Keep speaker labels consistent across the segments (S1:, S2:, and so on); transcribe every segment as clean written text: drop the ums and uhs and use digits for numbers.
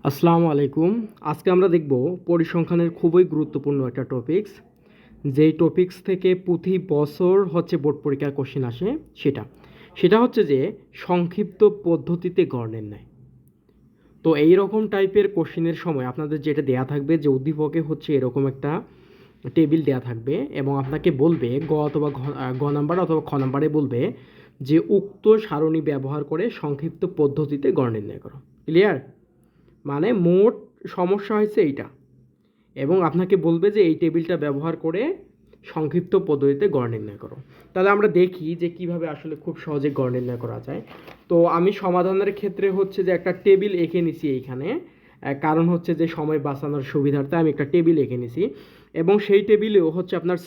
S1: আসসালামু আলাইকুম। আজকে আমরা দেখব পরিসংখ্যানের খুবই গুরুত্বপূর্ণ একটা টপিকস, যেই টপিকস থেকে প্রতি বছর বোর্ড পরীক্ষার কোশ্চেন আসে। সেটা হচ্ছে যে সংক্ষিপ্ত পদ্ধতিতে গড় নির্ণয়। তো এই রকম টাইপের কোশ্চেনের সময় আপনাদের যেটা দেয়া থাকবে যে উদ্দীপকে এরকম একটা টেবিল দেয়া থাকবে এবং আপনাকে বলবে গ নাম্বার অথবা খ নাম্বারে বলবে যে উক্ত সারণী ব্যবহার করে সংক্ষিপ্ত পদ্ধতিতে গড় নির্ণয় করো। ক্লিয়ার? মানে মোট সমস্যা হয়েছে এইটা, এবং আপনাকে বলবে যে এই টেবিলটা ব্যবহার করে সংক্ষিপ্ত পদ্ধতিতে গড় নির্ণয় করো। তাহলে আমরা দেখি যে কিভাবে আসলে খুব সহজে গড় নির্ণয় করা যায়। তো আমি সমাধানের ক্ষেত্রে যে একটা টেবিল এঁকে নিছি এইখানে, কারণ যে সময় বাঁচানোর সুবিধার্থে আমি একটা টেবিল এঁকে নিছি, এবং সেই টেবিলেও আপনার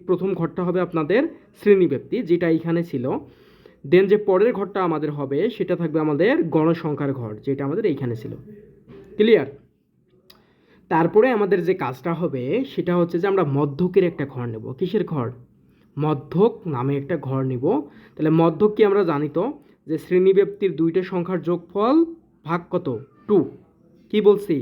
S1: প্রথম ঘরটা হবে আপনাদের শ্রেণীব্যক্তি, যেটা এইখানে ছিল। দেন যে পরের ঘরটা আমাদের হবে সেটা থাকবে আমাদের গণসংখ্যার ঘর, যেটা আমাদের এইখানে ছিল। ক্লিয়ার? তারপরে আমাদের যে কাজটা হবে সেটা যে আমরা মধ্যকের একটা ঘর নেব। কিসের ঘর? মধ্যক নামে একটা ঘর নিব। তাহলে মধ্যক কি আমরা জানি তো, যে শ্রেণীব্যাপ্তির দুইটা সংখ্যার যোগফল ভাগ কত? 2। কি বলছি?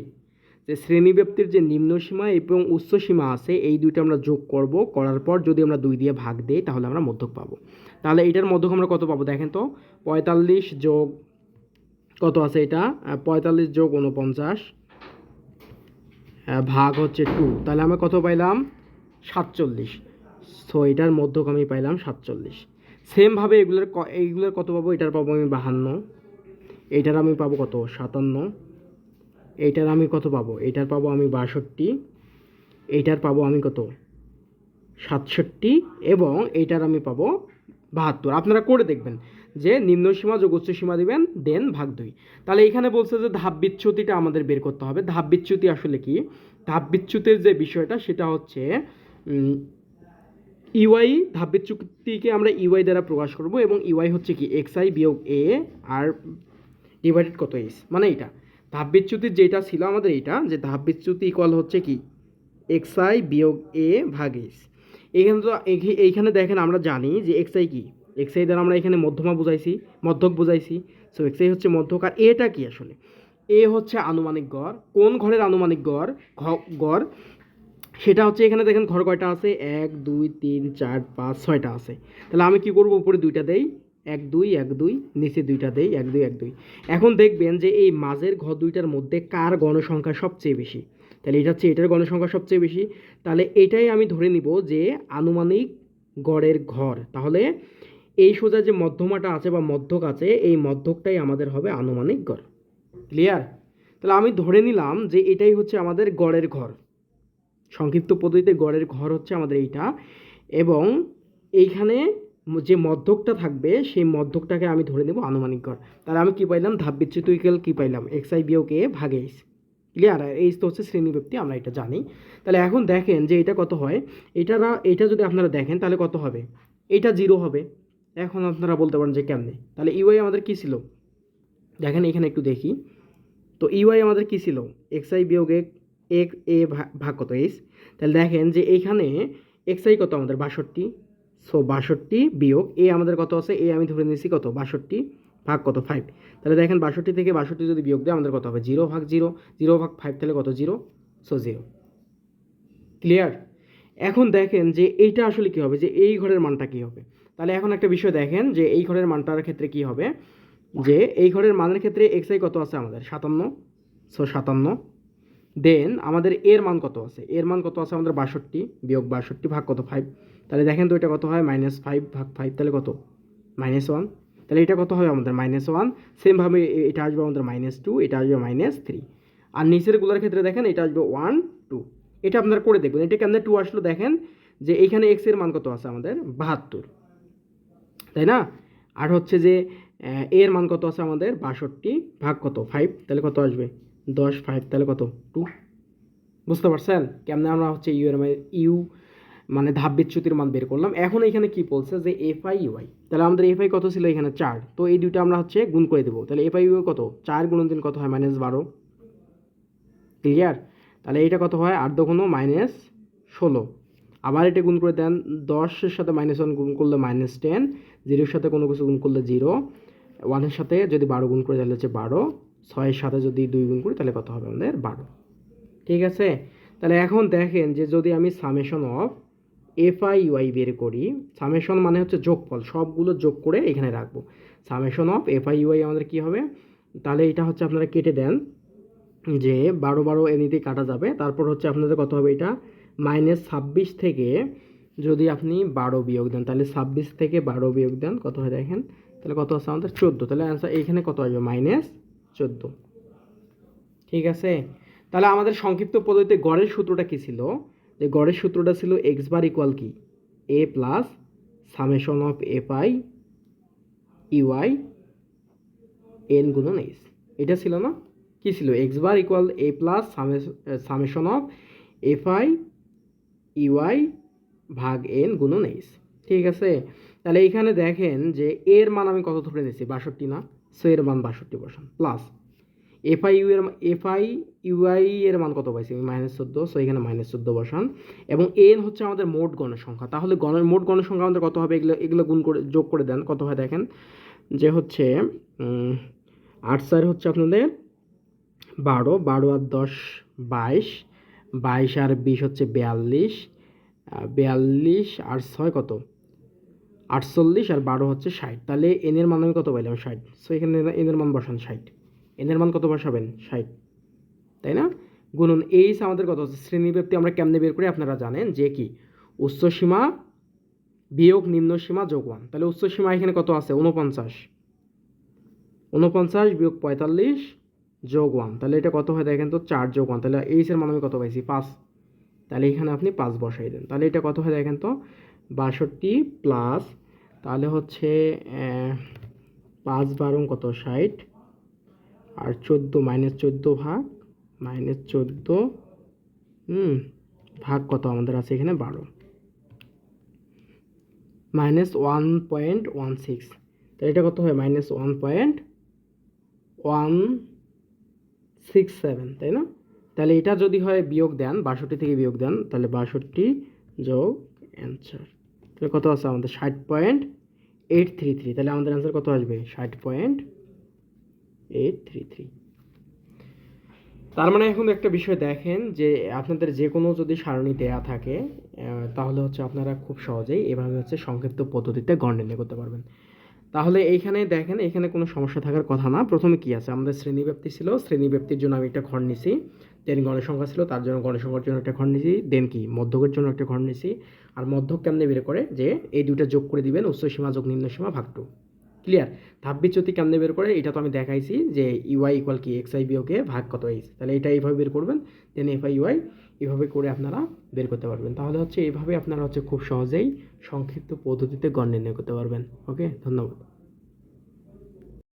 S1: যে শ্রেণীব্যাপ্তির যে নিম্ন সীমা এবং উচ্চ সীমা আছে এই দুইটা আমরা যোগ করব, করার পর যদি আমরা 2 দিয়ে ভাগ দেই তাহলে আমরা মধ্যক পাবো। তাহলে এটার মধ্যক আমরা কত পাবো দেখেন তো। 45 যোগ কত আছে এটা, 45 যোগ 49 ভাগ 2, তাহলে আমরা কত পাইলাম? 47। সো এটার মধ্যক আমি পাইলাম 47। সেমভাবে এইগুলোর কত পাবো? এটার পাবো আমি 52, এইটার আমি পাবো কত? 57, এইটার আমি কত পাবো? এইটার পাবো আমি 62, এইটার পাবো আমি কত? 67, এবং এইটার আমি পাবো 72। আপনারা করে দেখবেন যে নিম্ন সীমা যোগ উচ্চ সীমা দিবেন, দেন ভাগ 2। তাহলে এখানে বলছে যে ধাপ বিচ্যুতিটা আমাদের বের করতে হবে। ধাপ বিচ্যুতি আসলে কি? ধাপ বিচ্যুতির যে বিষয়টা সেটা হচ্ছে ইউআই। ধাপ বিচ্যুতিকে আমরা ইউআই দ্বারা প্রকাশ করব, এবং ইউআই হচ্ছে কি এক্সআই বিয়োগ এ আর ডিভাইডেড কত এস, মানে এইটা ধাপ বিচ্যুতির যেটা ছিল আমাদের, এইটা যে ধাপ বিচ্যুতি ইকুয়াল হচ্ছে কি এক্সআই বিয়োগ এ ভাগ এস। এইখানে তো এইখানে দেখেন আমরা জানি যে এক্সআই কি, এক্সআই দ্বারা আমরা এখানে মধ্যক বুঝাইছি। সো এক্সআই হচ্ছে মধ্যক। আর এটা কি আসলে? এ হচ্ছে আনুমানিক গড়। কোন ঘরের আনুমানিক গড়? গড় সেটা এখানে দেখেন ঘর কয়টা আছে? 1 2 3 4 5 6টা আছে। তাহলে আমি কি করব? উপরে 2টা দেই, 1 2 1 2, নিচে 2টা দেই, 1 2 1 2। এখন দেখবেন যে এই মাঝের ঘর দুইটার মধ্যে কার গণসংখ্যা সবচেয়ে বেশি। তাহলে এটা এটার গণসংখ্যা সবচেয়ে বেশি। তাহলে এটাই আমি ধরে নিব যে আনুমানিক গড়ের ঘর। তাহলে এই সোজা যে মধ্যমাটা আছে বা মধ্যক আছে, এই মধ্যকটাই আমাদের হবে আনুমানিক গড়। ক্লিয়ার? তাহলে আমি ধরে নিলাম যে এটাই আমাদের গড়ের ঘর। সংক্ষিপ্ত পদ্ধতিতে গড়ের ঘর আমাদের এইটা, এবং এইখানে যে মধ্যকটা থাকবে সেই মধ্যকটাকে আমি ধরে নেব আনুমানিক গড়। তাহলে আমি কি পাইলাম? ধাপ বিচ্যুত ইকুয়াল কি পাইলাম? এক্সআই বিয়োগ এ ভাগ এইচ। ক্লিয়ার? আর এইচ তো শ্রেণীব্যাপ্তি, আমরা এটা জানি। তাহলে এখন দেখেন যে এটা কত হয়। এটা যদি আপনারা দেখেন তাহলে কত হবে? এটা 0 হবে। এখন আপনারা বলতে পারেন যে কেমনে? তাহলে ইউআই আমাদের কি ছিল? দেখেন এখানে একটু দেখি। তো ইউআই আমাদের কি ছিল? এক্সআই বিয়োগ এ ভাগ কত এইচ। তাহলে দেখেন যে এইখানে এক্সআই কত আমাদের? 62। সো 62 বিয়োগ এ আমাদের কত আছে? এ আমি ধরে নিয়েছি কত? 62 ভাগ কত? 5। তাহলে দেখেন 62 থেকে 62 যদি বিয়োগ দেয় আমাদের কত হবে? 0 ভাগ 0, 0 ভাগ 5, তাহলে কত? 0। সো 0। ক্লিয়ার? এখন দেখেন যে এইটা আসলে কি হবে, যে এই ঘরের মানটা কি হবে। তাহলে এখন একটা বিষয় দেখেন যে এই ঘরের মানটার ক্ষেত্রে কি হবে, যে এই ঘরের মানের ক্ষেত্রে এক্সআই কত আছে আমাদের? 57। সো 57। দেন আমাদের এর মান কত আছে? এর মান কত আছে আমাদের? 62 বিয়োগ 62 ভাগ কত? 5। তাহলে দেখেন তো এটা কত হয়? -5 ভাগ 5, তাহলে কত? -1। তাহলে এটা কত হবে আমাদের? -1। সেমভাবে এটা আসবে আমাদের -2, এটা আসবে -3। আর নিচের গুলোর ক্ষেত্রে দেখেন এটা আসবে 1 2। এটা আপনারা করে দেখবেন এটা কেমনে 2 আসলো। দেখেন যে এইখানে এক্স এর মান কত আছে আমাদের? 72, তাই না? আর যে এর মান কত আছে আমাদের? 62 ভাগ কত? 5, তাহলে কত আসবে? 10 5, তাহলে কত? 2। বুঝতে পারছেন কেমনে আমরা ইউ মানে ধাপ বিচ্যুতির মান বের করলাম। এখন এখানে কি বলছে যে এফআই ইউআই। তাহলে আমাদের এফআই কত ছিল? এখানে 4। তো এই দুইটা আমরা গুণ করে দেবো। তাহলে এফআই ইউআই কত? 4 গুণন 3 কত হয়? -12। ক্লিয়ার? তাহলে এইটা কত হয়? 8 দুগুণ -16। আবার এটা গুণ করে দেন। 10-এর সাথে -1 গুণ করলে -10, 0-এর সাথে কোনো কিছু গুণ করলে 0, 1-এর সাথে যদি 12 গুণ করে তাহলে 12। 6-এর সাথে যদি 2 গুণ করি তাহলে কত হবে আমাদের 12। ঠিক আছে, তাহলে এখন দেখেন যে যদি আমি summation of F I U I বের করি, সামেশন মানে হচ্ছে যোগফল, সবগুলো যোগ করে এখানে রাখবো। Summation of F I U I আমাদের কী হবে, তাহলে এটা হচ্ছে আপনারা কেটে দেন যে 12 এমনিতেই কাটা যাবে। তারপর হচ্ছে আপনাদের কত হবে, এটা -26 থেকে যদি আপনি 12 বিয়োগ দেন, তাহলে 26 থেকে 12 বিয়োগ দেন কত হয় দেখেন, তাহলে কত আছে আমাদের 14। তাহলে অ্যান্সার এইখানে কত আসবে, -14। ঠিক আছে, তাহলে আমাদের সংক্ষিপ্ত পদ্ধতিতে গড়ের সূত্রটা কী ছিল, যে গড়ের সূত্রটা ছিল এক্স বার ইকুয়াল কি A plus summation of F I U I N গুণন এইচ। এটা ছিল না, কি ছিল, X bar equal A plus summation of F I U I ভাগ এন গুণন এইচ। ঠিক আছে, তাহলে এইখানে দেখেন যে এর মান আমি কত ধরে নিয়েছি, 62 না, সো এর মান 62 বসান, প্লাস এফআই ইউআই এর মান কত পাইছি আমি, -14, সো এখানে -14 বসান। এবং এন হচ্ছে আমাদের মোট গণের সংখ্যা, তাহলে মোট গণের সংখ্যা আমাদের কত হবে, এগুলো গুণ করে যোগ করে দেন কত হয় দেখেন, যে হচ্ছে 8 হচ্ছে আপনাদের 12, 12 আর 10 22, 22 আর 20 হচ্ছে 42, 42 আর 6 কত 48, আর 12 হচ্ছে 60। তাহলে এন এর মান আমি কত পাইলাম, 60, সো এখানে এন এর মান বসান 60, এন এর মান কত বসাবেন 60, তাই না, গুণন এইচ আমাদের কত হচ্ছে, শ্রেণীব্যাপ্তি আমরা কেমনে বের করি আপনারা জানেন, যে কি উচ্চ সীমা বিয়োগ নিম্ন সীমা যোগ 1। তাহলে উচ্চ সীমা এখানে কত আছে 49, 49 বিয়োগ 45 যোগ 1, তাহলে এটা কত হয় দেখেন তো 4 যোগ 1, তাহলে এইচ এর মান আমি কত পাইছি 5, তাহলে এখানে আপনি 5 বসাই দেন, তাহলে এটা কত হয় দেখেন তো 62 প্লাস, তাহলে হচ্ছে 5 12 কত 60, আর 14 -14 ভাগ -14 ভাগ কত আমাদের আছে এখানে 12, -1.16, তাহলে এটা কত হয় -1.167, তাই না। তাহলে এটা যদি হয় বিয়োগ দেন 62 থেকে বিয়োগ দেন, তাহলে 62 যোগ অ্যান্সার, তাহলে কত আছে আমাদের 60.833, তাহলে আমাদের অ্যান্সার কত আসবে 60.833। তার মানে এখন একটা বিষয় দেখেন যে আপনাদের যে কোনো যদি সারণী দেয়া থাকে তাহলে হচ্ছে আপনারা খুব সহজেই এভাবে হচ্ছে সংক্ষিপ্ত পদ্ধতিতে গড় নির্ণয় করতে পারবেন। তাহলে এইখানে দেখেন, এখানে কোনো সমস্যা থাকার কথা না। প্রথমে কি আছে, আমাদের শ্রেণীব্যাপ্তি ছিল, শ্রেণীব্যাপ্তির জন্য আমি একটা ঘর নিছি, দেন গণের সংখ্যা ছিল, তার জন্য গণের সংখ্যার জন্য একটা ঘর নিছি, দেন কি মধ্যকের জন্য একটা ঘর নিছি। আর মধ্যক কেমনে বের করে, যে এই দুইটা যোগ করে দিবেন, উচ্চ সীমা যোগ নিম্ন সীমা ভাগ 2। ক্লিয়ার। ধাপ বিচ্যুতি কেমনে বের করে এটা তো আমি দেখাইছি, যে ইউআই ইকুয়াল কি এক্স আই বিয়োগে ভাগ কত এইচ, তাহলে এটা এইভাবে বের করবেন, দেন এফ আই ইউআই এভাবে করে আপনারা বের করতে পারবেন। তাহলে হচ্ছে এইভাবে আপনারা হচ্ছে খুব সহজেই সংক্ষিপ্ত পদ্ধতিতে গড় নির্ণয় করতে পারবেন। ওকে, ধন্যবাদ।